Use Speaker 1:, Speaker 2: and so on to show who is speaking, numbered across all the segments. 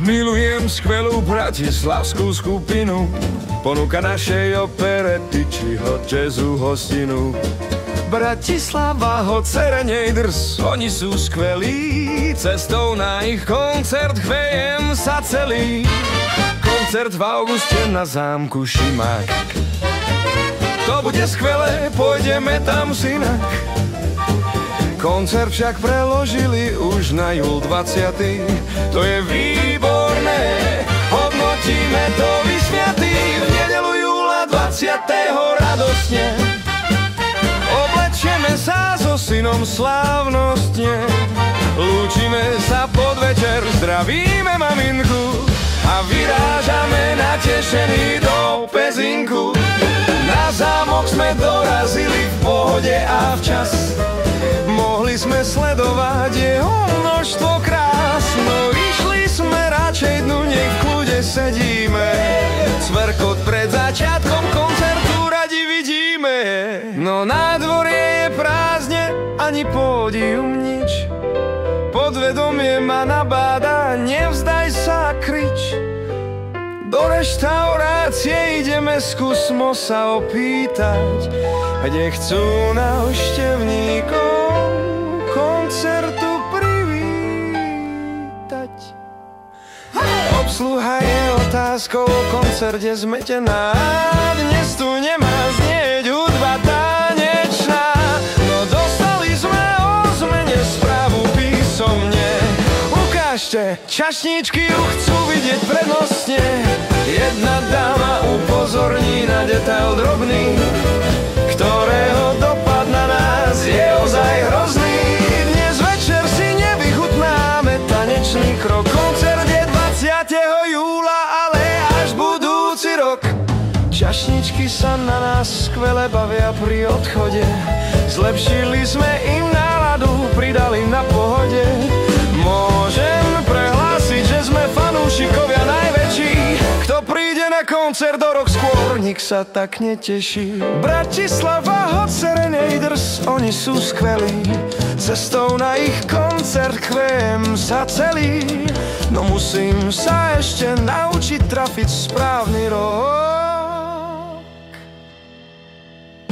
Speaker 1: Milujem skvelú bratislavskú skupinu, ponúka našej operety či hot jazzu hostinu. Bratislava, hot serenej drs, oni sú skvelí, cestou na ich koncert chvejem sa celý. Koncert v auguste na zámku Šimák, to bude skvelé, pôjdeme tam synak. Koncert však preložili už na júl 20. To je výborné, hodnotíme to vysmiatý. V nedelu júla 20. radostne oblečieme sa so synom slávnostne. Lúčime sa podvečer, zdravíme maminku a vyrážame natešení do Pezinku. Na zámok sme dorazili v pohode a včas, mohli sme sledovať jeho množstvo krás. No išli sme radšej dnu, nech v kľude sedíme. Cverkot pred začiatkom koncertu radi vidíme. No nádvorie je prázdne, ani pódium nič. Podvedomie ma nabáda, nevzdaj sa, krič. Do reštaurácie ideme, skúsmo sa opýtať, kde chcú návštevníkov koncertu privítať. Obsluha je otázkou o koncerte zmetená, dnes tu nemá znieť hudba tanečná. No dostali sme o zmene správu písomne. Ukážte, čašníčky ju chcú vidieť prednostne. Jedna dáma upozorní na detail drobný, ktorého dopad na nás je ozaj hrozný. Dnes večer si nevychutnáme tanečný krok. Koncert je 20. júla, ale až budúci rok. Čašničky sa na nás skvele bavia pri odchode. Zlepšili sme im náladu, pridali na pohode. Môžem prehlásiť, že sme fanúšikovia najväčší. Kto príde na koncert o rok skôr, nik sa tak neteší. Bratislava, hot serenej drs, oni sú skvelí. Cestou na ich koncert chvem sa celý. No musím sa ešte naučiť trafiť správny rok,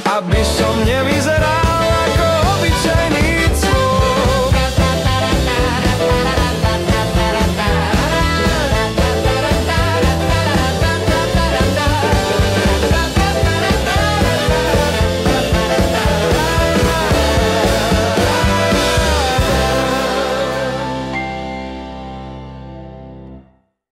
Speaker 1: aby som nevidel